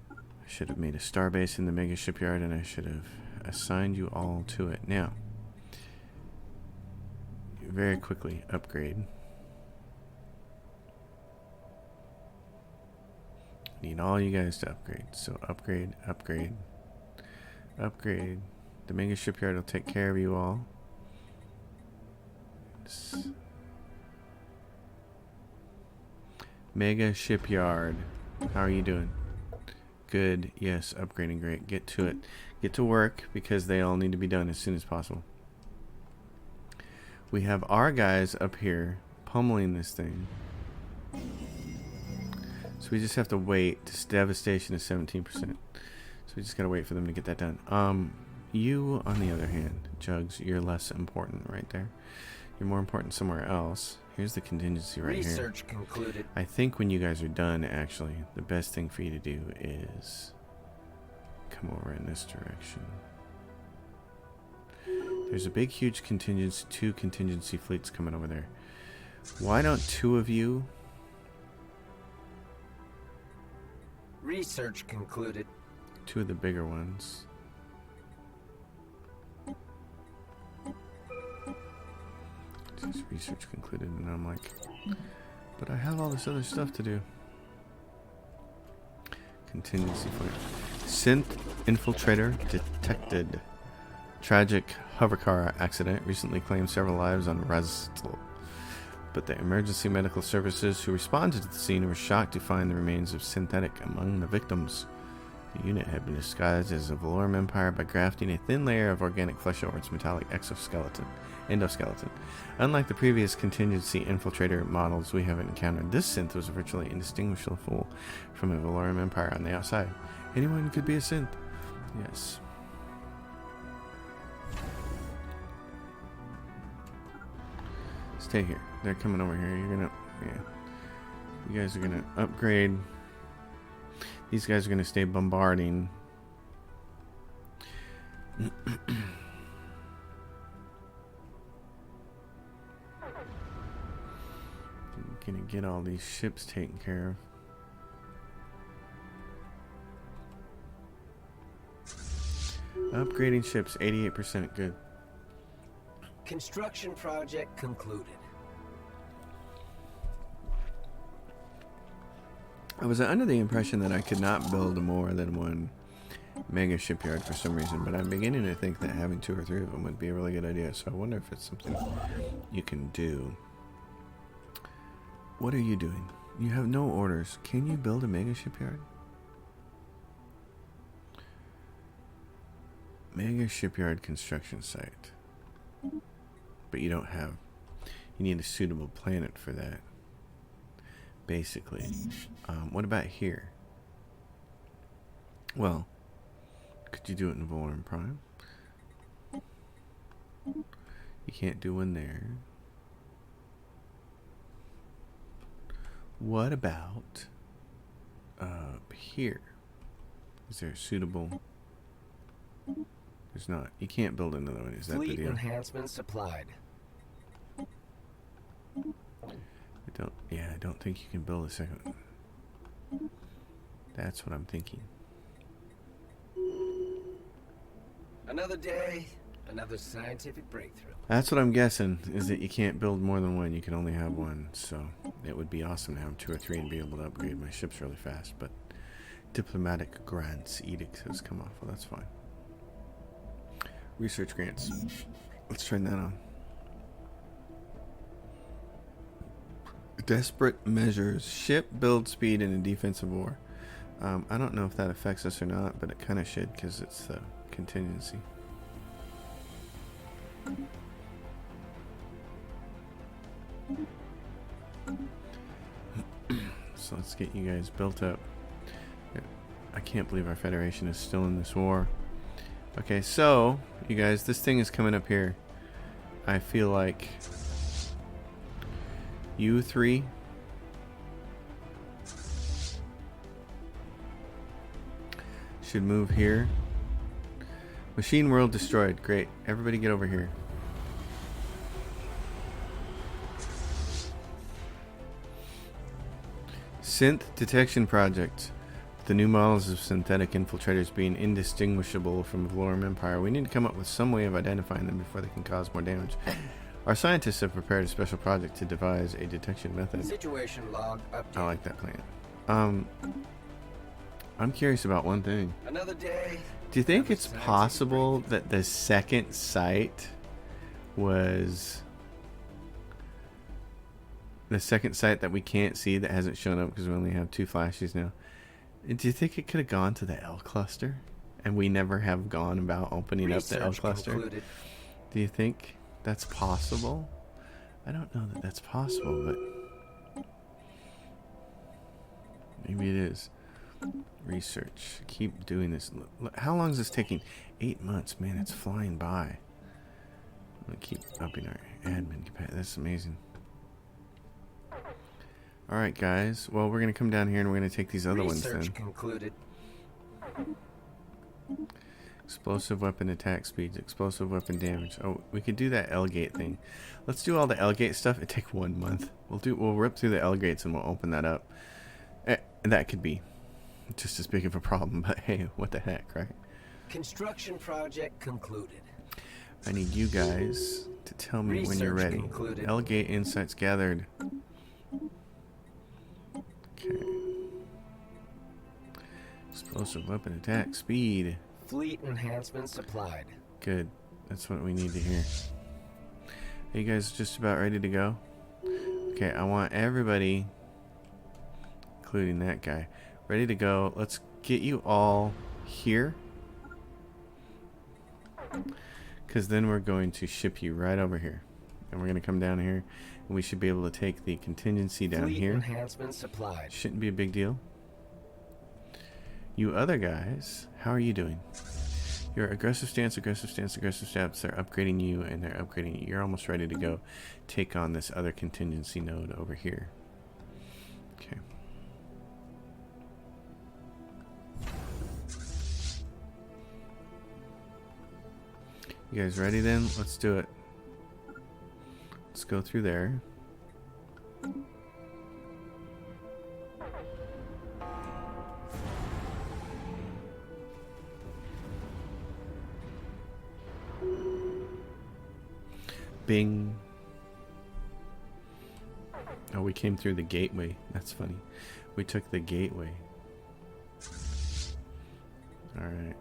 Speaker 1: I should have made a starbase in the mega shipyard, and I should have assigned you all to it. Now, very quickly upgrade. Need all you guys to upgrade. So upgrade, upgrade, upgrade. The mega shipyard will take care of you all. Mega shipyard. How are you doing? Good. Yes, upgrading. Great. Get to it. Get to work, because they all need to be done as soon as possible. We have our guys up here pummeling this thing. So we just have to wait. This devastation is 17%. So we just gotta wait for them to get that done. You, on the other hand, Jugs, you're less important right there. You're more important somewhere else. Here's the contingency right here.
Speaker 2: Research concluded.
Speaker 1: I think when you guys are done, actually, the best thing for you to do is come over in this direction. There's a big, huge contingency, 2 contingency fleets coming over there. Why don't 2 of you...
Speaker 2: Research concluded.
Speaker 1: 2 of the bigger ones. Just research concluded, and I'm like, but I have all this other stuff to do. Contingency flight. Synth infiltrator detected. Tragic hovercar accident recently claimed several lives on Raztl. But the emergency medical services who responded to the scene were shocked to find the remains of synthetic among the victims. The unit had been disguised as a Valorum Empire by grafting a thin layer of organic flesh over its metallic endoskeleton. Unlike the previous contingency infiltrator models we have encountered, this synth was virtually indistinguishable from a Valorum Empire on the outside. Anyone could be a synth. Yes. stay here. They're coming over here. You're gonna, yeah. You guys are gonna upgrade. These guys are gonna stay bombarding. Gonna get all these ships taken care of. Upgrading ships, 88%. Good.
Speaker 2: Construction project concluded.
Speaker 1: I was under the impression that I could not build more than one mega shipyard for some reason, but I'm beginning to think that having 2 or 3 of them would be a really good idea. So I wonder if it's something you can do. What are you doing? You have no orders. Can you build a mega shipyard? Mega shipyard construction site. But you don't have... You need a suitable planet for that. Basically. What about here? Well, could you do it in Volan Prime? You can't do one there. What about here? Is there a suitable? There's not. You can't build another one. Is that the
Speaker 2: Fleet
Speaker 1: deal?
Speaker 2: enhancements supplied.
Speaker 1: I don't think you can build a second one. That's what I'm thinking.
Speaker 2: Another day, another scientific breakthrough.
Speaker 1: That's what I'm guessing, is that you can't build more than one. You can only have one. So it would be awesome to have 2 or 3 and be able to upgrade my ships really fast. But diplomatic grants edict has come off. Well, that's fine. Research grants. Let's turn that on. Desperate measures. Ship build speed in a defensive war. I don't know if that affects us or not, but it kind of should because it's the contingency. So let's get you guys built up. I can't believe our Federation is still in this war. Okay, so, you guys, this thing is coming up here. I feel like you 3 should move here. Machine world destroyed. Great. Everybody get over here. Synth detection project. The new models of synthetic infiltrators being indistinguishable from Valorum Empire. We need to come up with some way of identifying them before they can cause more damage. Our scientists have prepared a special project to devise a detection method.
Speaker 2: Situation log update.
Speaker 1: I like that plan. I'm curious about one thing.
Speaker 2: Another day.
Speaker 1: Do you think it's possible that the second site was the second site that we can't see that hasn't shown up because we only have 2 flashes now? Do you think it could have gone to the L cluster and we never have gone about opening up the L cluster?
Speaker 2: Concluded.
Speaker 1: Do you think that's possible? I don't know that that's possible, but maybe it is. Research. Keep doing this. Look, how long is this taking? 8 months. Man, it's flying by. I'm going to keep upping our admin capacity. That's amazing. Alright, guys. Well, we're going to come down here and we're going to take these other ones then.
Speaker 2: Concluded.
Speaker 1: Explosive weapon attack speeds. Explosive weapon damage. Oh, we could do that L gate thing. Let's do all the L gate stuff. It'd take 1 month. We'll rip through the L gates and we'll open that up. That could be just as big of a problem, but hey, what the heck, right?
Speaker 2: Construction project concluded.
Speaker 1: I need you guys to tell me when you're ready.
Speaker 2: Concluded.
Speaker 1: L-gate insights gathered. Okay. Explosive weapon attack speed.
Speaker 2: Fleet enhancement supplied.
Speaker 1: Good. That's what we need to hear. Are you guys just about ready to go? Okay, I want everybody, including that guy, ready to go. Let's get you all here, because then we're going to ship you right over here, and we're going to come down here, and we should be able to take the contingency down
Speaker 2: Fleet
Speaker 1: here.
Speaker 2: enhancement supplied.
Speaker 1: Shouldn't be a big deal. You other guys, how are you doing? Your aggressive stance, aggressive stance, aggressive stance. They're upgrading you, and they're upgrading you. You're almost ready to go take on this other contingency node over here. Okay. You guys ready then? Let's do it. Let's go through there. Bing. Oh, we came through the gateway. That's funny. We took the gateway. Alright.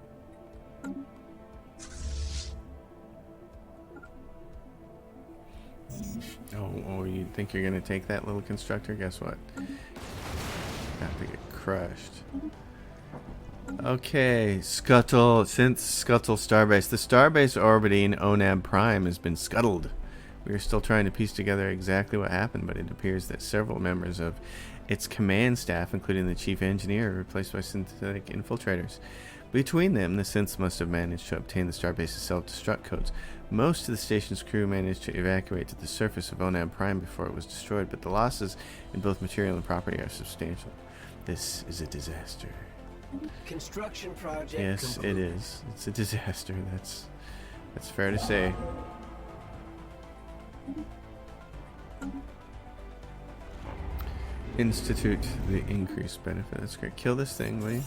Speaker 1: Oh, you think you're gonna take that little constructor? Guess what? Have to get crushed. Okay, Scuttle. Since Scuttle Starbase. The starbase orbiting Onab Prime has been scuttled. We are still trying to piece together exactly what happened, but it appears that several members of its command staff, including the chief engineer, are replaced by synthetic infiltrators. Between them, the synths must have managed to obtain the starbase's self-destruct codes. Most of the station's crew managed to evacuate to the surface of Onab Prime before it was destroyed, but the losses in both material and property are substantial. This is a disaster.
Speaker 2: Construction project.
Speaker 1: Yes,
Speaker 2: concluded.
Speaker 1: it is. It's a disaster. That's fair to say. Institute the increased benefit. That's great. Kill this thing, will you?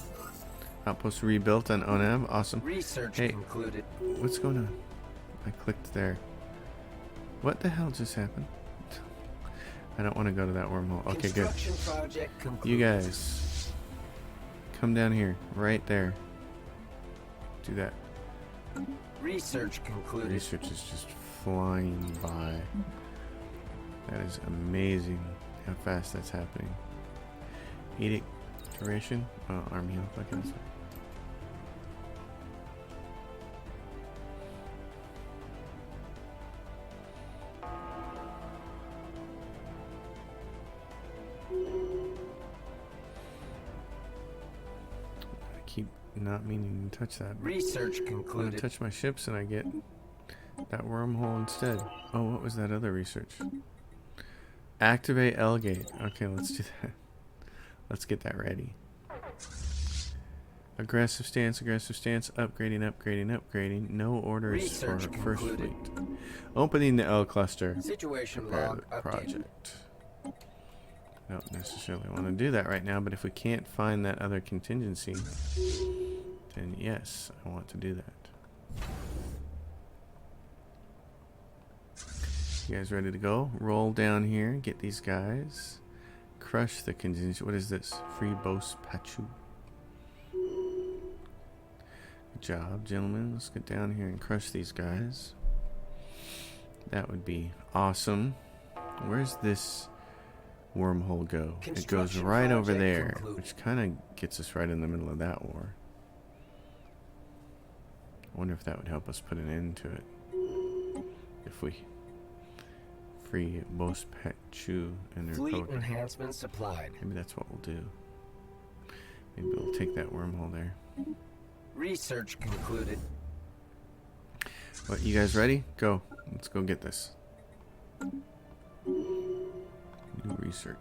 Speaker 1: Outpost rebuilt on Onab. Awesome.
Speaker 2: Research
Speaker 1: Hey,
Speaker 2: concluded.
Speaker 1: what's going on? I clicked there. What the hell just happened? I don't want to go to that wormhole. Okay, good.
Speaker 2: Construction project concluded.
Speaker 1: You guys, come down here, right there. Do that.
Speaker 2: Research concluded.
Speaker 1: Research is just flying by. That is amazing how fast that's happening. Edict duration. Oh, army health. I can say. I keep not meaning to touch that.
Speaker 2: Research
Speaker 1: I'm gonna
Speaker 2: concluded.
Speaker 1: touch my ships and I get that wormhole instead. Oh, what was that other research? Activate L-gate. Okay, let's do that. Let's get that ready. Aggressive stance, upgrading, upgrading, upgrading. No orders
Speaker 2: Research
Speaker 1: for first
Speaker 2: concluded.
Speaker 1: fleet. Opening the L cluster.
Speaker 2: Situation
Speaker 1: Prepare
Speaker 2: log
Speaker 1: the
Speaker 2: updated.
Speaker 1: project. I don't necessarily want to do that right now, but if we can't find that other contingency, then yes, I want to do that. You guys ready to go? Roll down here, get these guys. Crush the contingency. What is this? Free Bos Pachu. Good job, gentlemen. Let's get down here and crush these guys. That would be awesome. Where's this wormhole go? It goes
Speaker 2: Construction
Speaker 1: right over
Speaker 2: project
Speaker 1: there,
Speaker 2: concluded.
Speaker 1: which kind of gets us right in the middle of that war. I wonder if that would help us put an end to it. If we free Bos Pachu and the
Speaker 2: Fleet
Speaker 1: Republic.
Speaker 2: enhancement supplied.
Speaker 1: Maybe that's what we'll do. Maybe we'll take that wormhole there.
Speaker 2: Research concluded.
Speaker 1: What, you guys ready? Go. Let's go get this. New research.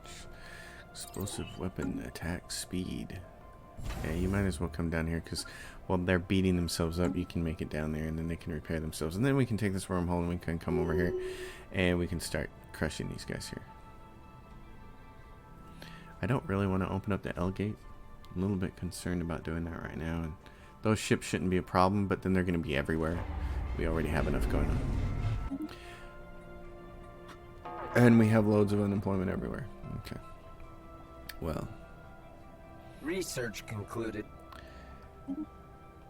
Speaker 1: Explosive weapon attack speed. Yeah, you might as well come down here because while they're beating themselves up, you can make it down there and then they can repair themselves. And then we can take this wormhole and we can come over here and we can start crushing these guys here. I don't really want to open up the L gate. I'm a little bit concerned about doing that right now. And those ships shouldn't be a problem, but then they're going to be everywhere. We already have enough going on. And we have loads of unemployment everywhere. Okay. Well,
Speaker 2: Research concluded.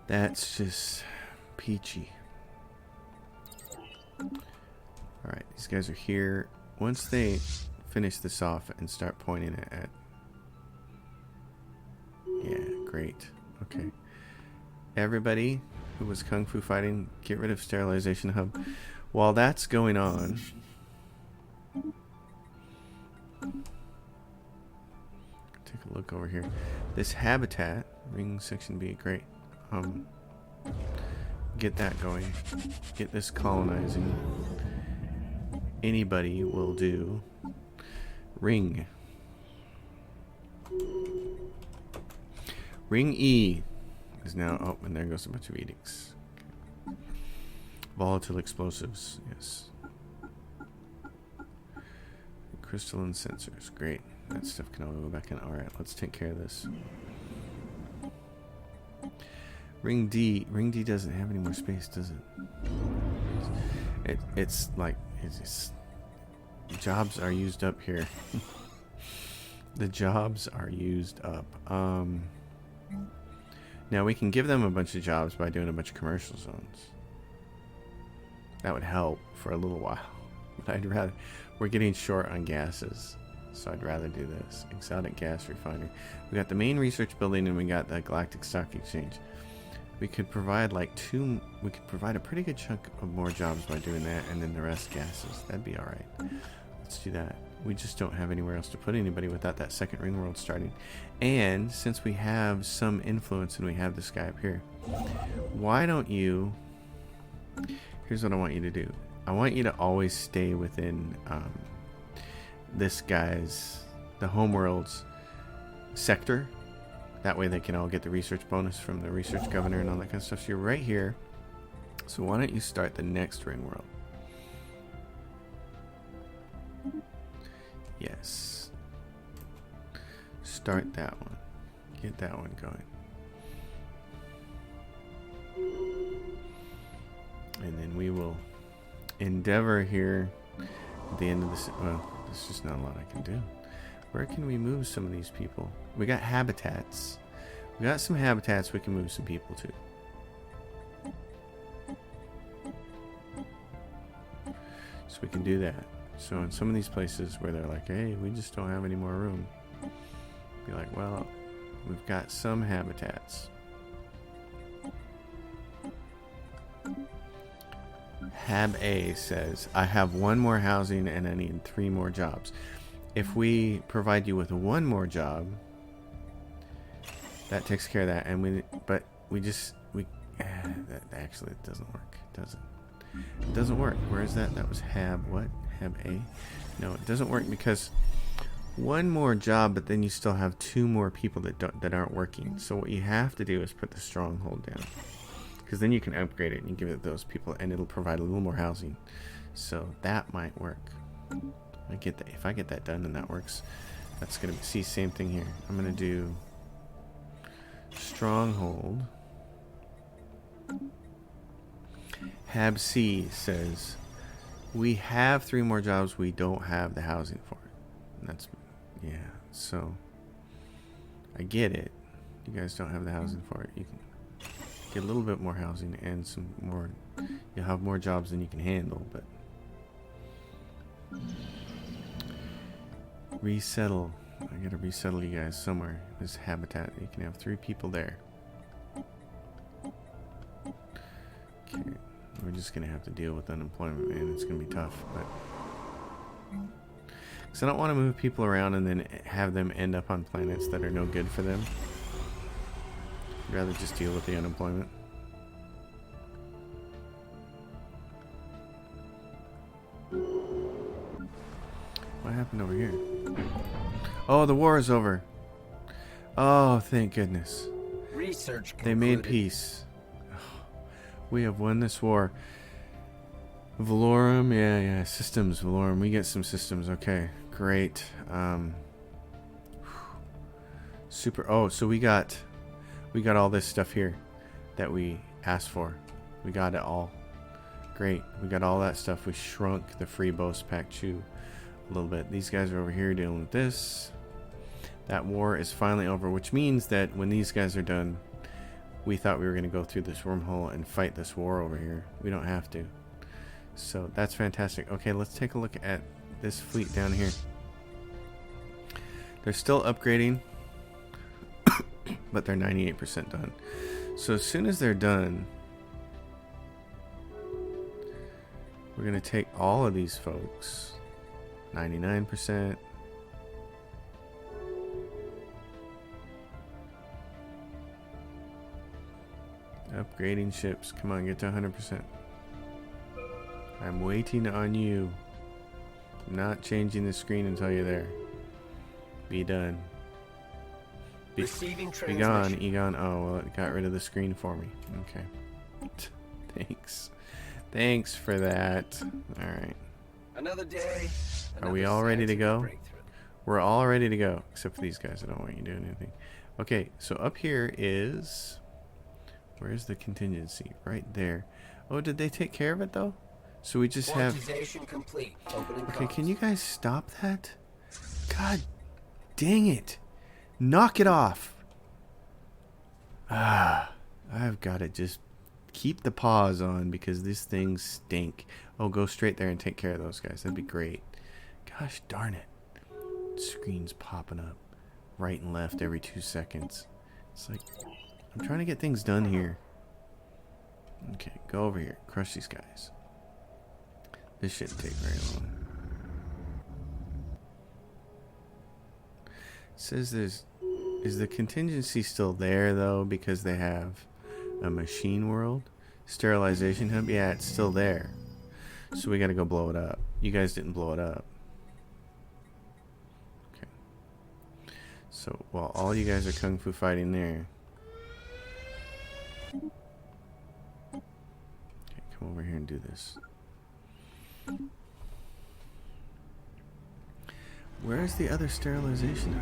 Speaker 1: that's just peachy. Alright, these guys are here. Once they finish this off and start pointing it at... Yeah, great. Okay. Everybody who was kung fu fighting, get rid of sterilization hub. While that's going on... Take a look over here. This habitat, ring section B, great. get that going. Get this colonizing. Anybody will do. Ring. Ring E is now... Oh, and there goes a bunch of edicts. Okay. Volatile explosives. Yes. Crystalline sensors. Great. That stuff can all go back in. Alright, let's take care of this. Ring D. Ring D doesn't have any more space, does it? It's like... jobs are used up here. The jobs are used up. Now we can give them a bunch of jobs by doing a bunch of commercial zones. That would help for a little while. But I'd rather... We're getting short on gases, so I'd rather do this. Exotic gas refinery. We got the main research building and we got the Galactic Stock Exchange. We could provide like we could provide a pretty good chunk of more jobs by doing that, and then the rest gases. That'd be alright. Let's do that. We just don't have anywhere else to put anybody without that second ring world starting. And since we have some influence and we have this guy up here, why don't you... Here's what I want you to do. I want you to always stay within this guy's, the homeworld's sector. That way they can all get the research bonus from the research governor and all that kind of stuff. So you're right here. So why don't you start the next ring world? Yes. Start that one. Get that one going. And then we will endeavor here at the end of this. Well, there's just not a lot I can do. Where can we move some of these people? We got habitats. We got some habitats we can move some people to. So we can do that. So in some of these places where they're like, hey, we just don't have any more room. Be like, well, we've got some habitats. Hab A says, I have one more housing and I need 3 more jobs. If we provide you with one more job, that takes care of that. And that actually it doesn't work. It doesn't work. Where is that? That was Hab what? Hab A? No, it doesn't work because one more job, but then you still have 2 more people that aren't working. So what you have to do is put the stronghold down. Because then you can upgrade it and you give it to those people and it'll provide a little more housing. So that might work. I get that. If I get that done and that works, that's going to see same thing here. I'm going to do stronghold. Hab C says we have 3 more jobs, we don't have the housing for it. And that's, yeah, so I get it. You guys don't have the housing for it. You can get a little bit more housing and some more. You'll have more jobs than you can handle, but resettle. I gotta resettle you guys somewhere. This habitat. You can have 3 people there. Okay, we're just gonna have to deal with unemployment, man. It's gonna be tough, but because I don't want to move people around and then have them end up on planets that are no good for them. I'd rather just deal with the unemployment. What happened over here? Oh, the war is over. Oh, thank goodness.
Speaker 2: Research concluded.
Speaker 1: They made peace. We have won this war. Valorum, yeah, systems, Valorum. We get some systems. Okay, great. Super. Oh, so we got all this stuff here that we asked for. We got it all. Great. We got all that stuff. We shrunk the free Bose Pack Chew a little bit. These guys are over here dealing with this. That war is finally over, which means that when these guys are done, we thought we were going to go through this wormhole and fight this war over here. We don't have to. So that's fantastic. Okay, let's take a look at this fleet down here. They're still upgrading, but they're 98% done. So as soon as they're done, we're going to take all of these folks. 99%. Upgrading ships. Come on, get to 100%. I'm waiting on you. I'm not changing the screen until you're there. Be done. Be gone, Egon. Oh, well, it got rid of the screen for me. Okay. Thanks. Thanks for that. Alright.
Speaker 2: Another day.
Speaker 1: Are we all ready to go? We're all ready to go. Except for these guys. I don't want you doing anything. Okay, so up here is... Where's the contingency? Right there. Oh, did they take care of it, though? So we just have...
Speaker 2: Complete.
Speaker 1: Okay, can you guys stop that? God dang it. Knock it off. I've got to just keep the pause on because these things stink. Oh, go straight there and take care of those guys. That'd be great. Gosh darn it. Screens popping up right and left every 2 seconds. It's like, I'm trying to get things done here. Okay, go over here. Crush these guys. This shouldn't take very long. It says there's... Is the contingency still there, though, because they have a machine world? Sterilization hub? Yeah, it's still there. So we gotta go blow it up. You guys didn't blow it up. Okay. So, while all you guys are kung fu fighting there... Okay, come over here and do this. Where's the other sterilization hub?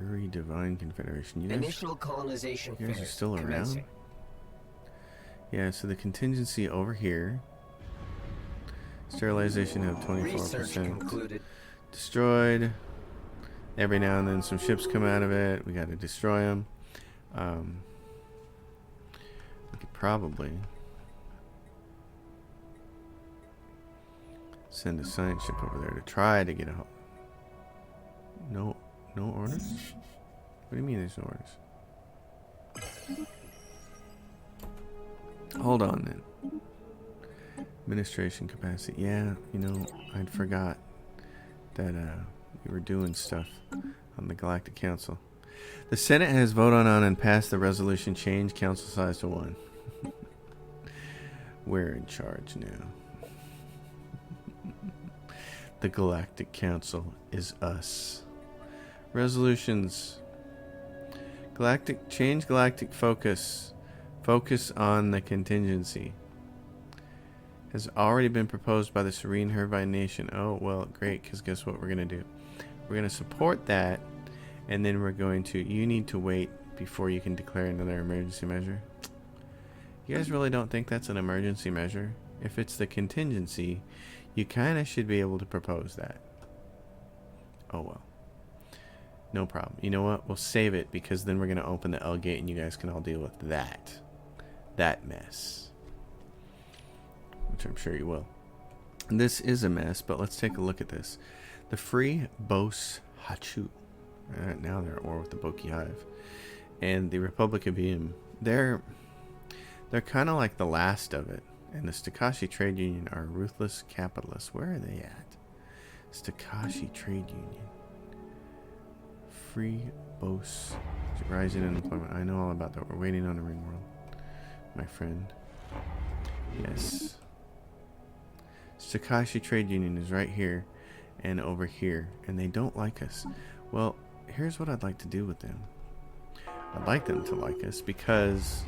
Speaker 1: Uri Divine Confederation. You guys,
Speaker 2: Initial colonization.
Speaker 1: You guys are still around?
Speaker 2: Commencing.
Speaker 1: Yeah, so the contingency over here. Sterilization have 24%. Destroyed. Every now and then some ships come out of it. We got to destroy them. We could probably send a science ship over there to try to get a... No orders? What do you mean there's no orders? Hold on then. Administration capacity. Yeah, you know, I'd forgot that we were doing stuff on the Galactic Council. The Senate has voted on and passed the resolution change council size to 1. We're in charge now. The Galactic Council is us. Resolutions. Change galactic focus. Focus on the contingency. Has already been proposed by the Serene Hervine Nation. Oh, well, great, because guess what we're going to do? We're going to support that, and then we're going to... You need to wait before you can declare another emergency measure. You guys really don't think that's an emergency measure? If it's the contingency, you kind of should be able to propose that. Oh, well. No problem. You know what? We'll save it because then we're going to open the L gate and you guys can all deal with that. That mess. Which I'm sure you will. And this is a mess, but let's take a look at this. The Free Bos Hachu. Now they're at war with the Boki Hive. And the Republic of Vium. They're kind of like the last of it. And the Stakashi Trade Union are ruthless capitalists. Where are they at? Stakashi Trade Union. Free Bos. Rising unemployment. I know all about that. We're waiting on a ring world. My friend. Yes. Stakashi Trade Union is right here and over here. And they don't like us. Well, here's what I'd like to do with them. I'd like them to like us because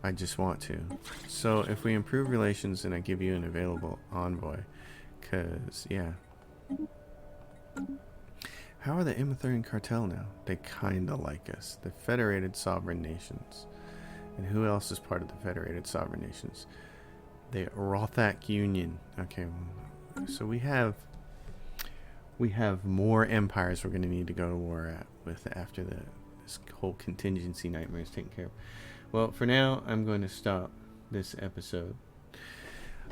Speaker 1: I just want to. So if we improve relations and I give you an available envoy, because, yeah. How are the Imithurian cartel now? They kinda like us. The Federated Sovereign Nations. And who else is part of the Federated Sovereign Nations? The Rothak Union. Okay, so we have more empires we're going to need to go to war with after this whole contingency nightmare is taken care of. Well, for now, I'm going to stop this episode.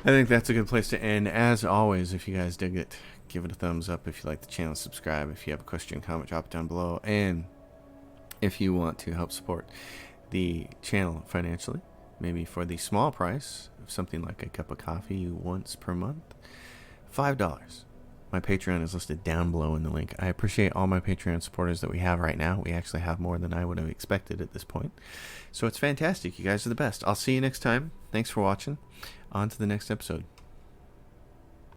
Speaker 1: I think that's a good place to end. As always, if you guys dig it, give it a thumbs up. If you like the channel, subscribe. If you have a question, comment, drop it down below. And if you want to help support the channel financially, maybe for the small price of something like a cup of coffee once per month, $5. My Patreon is listed down below in the link. I appreciate all my Patreon supporters that we have right now. We actually have more than I would have expected at this point. So it's fantastic. You guys are the best. I'll see you next time. Thanks for watching. On to the next episode.